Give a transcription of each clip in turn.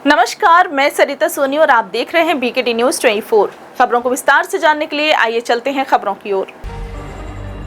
नमस्कार, मैं सरिता सोनी और आप देख रहे हैं बीकेटी न्यूज 24। खबरों को विस्तार से जानने के लिए आइए चलते हैं खबरों की ओर।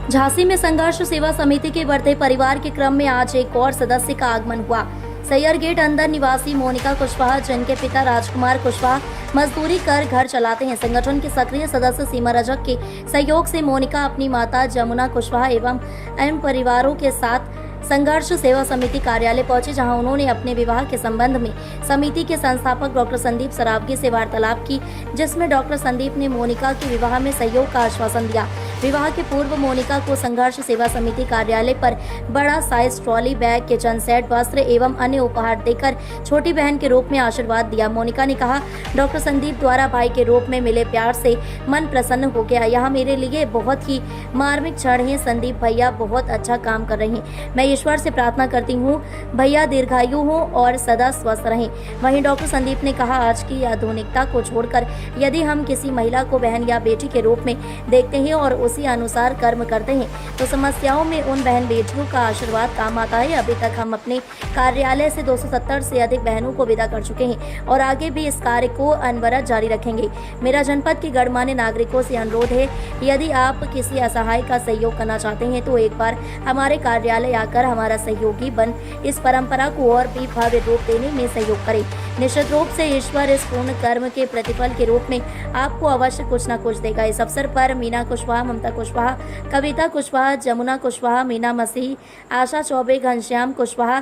झांसी में संघर्ष सेवा समिति के बढ़ते परिवार के क्रम में आज एक और सदस्य का आगमन हुआ। सैयर गेट अंदर निवासी मोनिका कुशवाहा, जिनके पिता राजकुमार कुशवाहा मजदूरी कर घर चलाते हैं। संगठन के सक्रिय सदस्य सीमा रजक के सहयोग से मोनिका अपनी माता जमुना कुशवाहा एवं अन्य परिवारों के साथ संघर्ष सेवा समिति कार्यालय पहुंचे, जहां उन्होंने अपने विवाह के संबंध में समिति के संस्थापक डॉक्टर संदीप सरावगी से वार्तालाप की, जिसमें डॉक्टर संदीप ने मोनिका के विवाह में सहयोग का आश्वासन दिया। विवाह के पूर्व मोनिका को संघर्ष सेवा समिति कार्यालय पर बड़ा size trolley bag, kitchen set, वस्त्र एवं अन्य उपहार देकर छोटी बहन के रूप में आशीर्वाद दिया। मोनिका ने कहा, डॉक्टर संदीप द्वारा भाई के रूप में मिले प्यार से मन प्रसन्न हो गया। यह मेरे लिए बहुत ही मार्मिक क्षण है। संदीप भैया बहुत अच्छा काम कर रहे हैं। मैं ईश्वर से प्रार्थना करती हूँ भैया दीर्घायु हो और सदा स्वस्थ रहें। वहीं डॉक्टर संदीप ने कहा, आज की आधुनिकता को छोड़कर यदि हम किसी महिला को बहन या बेटी के रूप में देखते हैं और उसी अनुसार कर्म करते हैं तो समस्याओं में उन बहन बेटियों का आशीर्वाद काम आता है। अभी तक हम अपने कार्यालय से 270 से अधिक बहनों को विदा कर चुके हैं और आगे भी इस कार्य को अनवरत जारी रखेंगे। मेरा जनपद के गणमान्य नागरिकों से अनुरोध है, यदि आप किसी असहाय का सहयोग करना चाहते हैं तो एक बार हमारे कार्यालय आकर हमारा सहयोगी बन इस परंपरा को और भी भव्य रूप देने में सहयोग करें। निश्चित रूप से ईश्वर इस पूर्ण कर्म के प्रतिफल के रूप में आपको अवश्य कुछ न कुछ देगा। इस अवसर पर मीना कुशवाहा, ममता कुशवाहा, कविता कुशवाहा, जमुना कुशवाहा, मीना मसीह, आशा चौबे, घनश्याम कुशवाहा,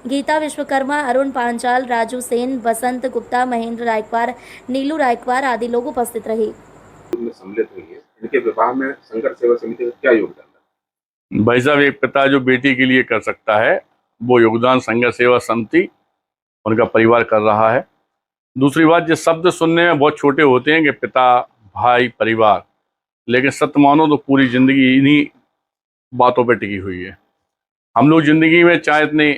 गीता विश्वकर्मा, अरुण पांचाल, राजू सेन, बसंत गुप्ता, महेंद्र रायकवार, नीलू रायकवार आदि लोग उपस्थित रहे। सम्मिलित हुई है, इनके विवाह में संघर्ष सेवा समिति का क्या योगदान है? भाई साहब, एक पिता जो बेटी के लिए कर सकता है वो योगदान संघर्ष सेवा समिति उनका परिवार कर रहा है। दूसरी बात, जो शब्द सुनने में बहुत छोटे होते हैं कि पिता, भाई, परिवार, लेकिन सत्य मानो तो पूरी जिंदगी इन्हीं बातों पे टिकी हुई है। हम लोग जिंदगी में चाहे इतनी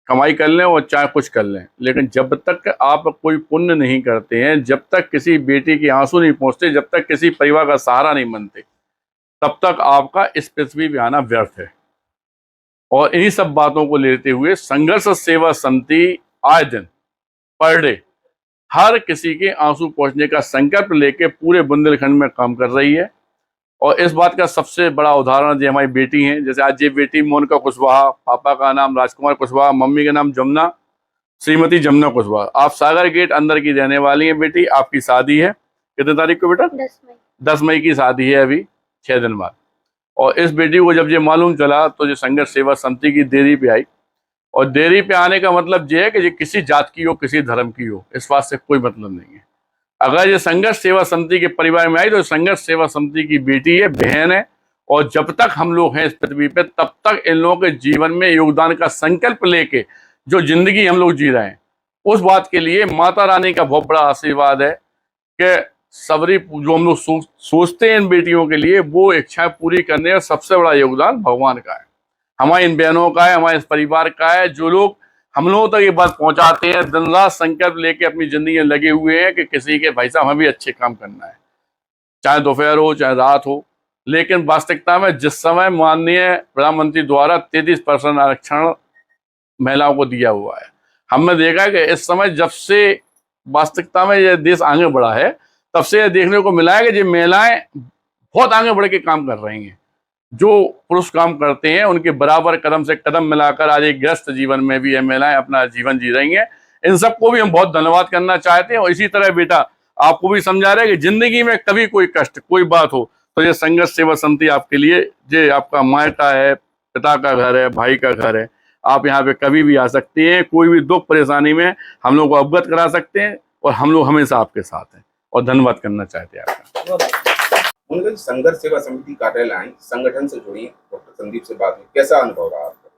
कमाई कर लें और चाहे कुछ कर लें, लेकिन जब तक आप कोई पुण्य नहीं करते हैं, जब तक किसी बेटी के आंसू नहीं पहुंचते, जब तक किसी परिवार का सहारा नहीं बनते, तब तक आपका इस पृथ्वी पे आना व्यर्थ है। और इन्हीं सब बातों को लेते हुए संघर्ष सेवा समिति आए दिन पर डे हर किसी के आंसू पहुंचने का संकल्प लेके पूरे बुंदेलखंड में काम कर रही है। और इस बात का सबसे बड़ा उदाहरण जो हमारी बेटी हैं, जैसे आज ये बेटी मोनिका कुशवाहा, पापा का नाम राजकुमार कुशवाहा, मम्मी का नाम जमुना, श्रीमती जमुना कुशवाहा। आप सागर गेट अंदर की रहने वाली हैं बेटी। आपकी शादी है कितने तारीख को बेटा? 10 मई की शादी है, अभी 6 दिन बाद। और इस बेटी को जब ये मालूम चला तो ये संघर्ष सेवा समिति की देरी पे आई। और देरी पे आने का मतलब ये है कि ये किसी जात की हो, किसी धर्म की हो, इस बात से कोई मतलब नहीं है। अगर ये संघर्ष सेवा समिति के परिवार में आई तो संघर्ष सेवा समिति की बेटी है, बहन है। और जब तक हम लोग हैं इस पृथ्वी पे, तब तक इन लोगों के जीवन में योगदान का संकल्प लेके जो जिंदगी हम लोग जी रहे हैं, उस बात के लिए माता रानी का बहुत बड़ा आशीर्वाद है कि सबरी जो हम लोग सोचते हैं इन बेटियों के लिए, वो इच्छाएं पूरी करने का सबसे बड़ा योगदान भगवान का है, हमारी इन बहनों का है, हमारे इस परिवार का है। जो लोग हम लोगों तक ये बात पहुंचाते हैं, दिन रात संकल्प लेके अपनी जिंदगी में लगे हुए हैं कि किसी के भाई साहब हमें भी अच्छे काम करना है, चाहे दोपहर हो चाहे रात हो। लेकिन वास्तविकता में जिस समय माननीय प्रधानमंत्री द्वारा 33% आरक्षण महिलाओं को दिया हुआ है, हमने देखा है कि इस समय जब से वास्तविकता में यह देश आगे बढ़ा है, तब से यह देखने को मिला है कि ये महिलाएं बहुत आगे बढ़ के काम कर रही हैं। जो पुरुष काम करते हैं उनके बराबर कदम से कदम मिलाकर आज एक ग्रस्त जीवन में भी ये महिलाएं अपना जीवन जी रही हैं। इन सबको भी हम बहुत धन्यवाद करना चाहते हैं। और इसी तरह बेटा, आपको भी समझा रहे हैं कि जिंदगी में कभी कोई कष्ट, कोई बात हो तो ये संघर्ष सेवा समिति आपके लिए, ये आपका मायका है, पिता का घर है, भाई का घर है। आप यहाँ पे कभी भी आ सकते हैं, कोई भी दुख परेशानी में हम लोग को अवगत करा सकते हैं और हम लोग हमेशा आपके साथ हैं। और धन्यवाद करना चाहते हैं आपका। उनका संघर्ष सेवा समिति कार्यालय आई, संगठन से जुड़ी, डॉक्टर संदीप से बात हुई, कैसा अनुभव रहा आपका?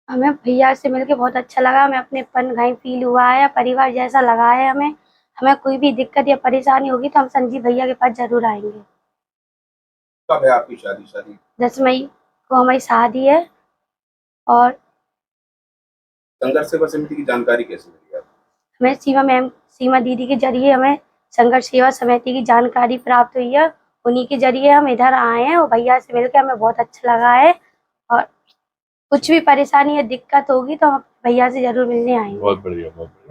हमें भैया से मिलके बहुत अच्छा लगा। हमें अपनेपन घाई फील हुआ है, परिवार जैसा लगा है। हमें कोई भी दिक्कत या परेशानी होगी तो हम संजीव भैया के पास जरूर आएंगे। कब है आपकी शादी? 10 मई को हमारी शादी है। और संघर्ष सेवा समिति की जानकारी कैसे मिली आपको? हमें सीमा दीदी के जरिए हमें संघर्ष सेवा समिति की जानकारी प्राप्त हुई है। उन्हीं के जरिए हम इधर आए हैं और भैया से मिलकर हमें बहुत अच्छा लगा है। और कुछ भी परेशानी या दिक्कत होगी तो हम भैया से जरूर मिलने आएंगे। बहुत बढ़िया, बहुत बढ़िया।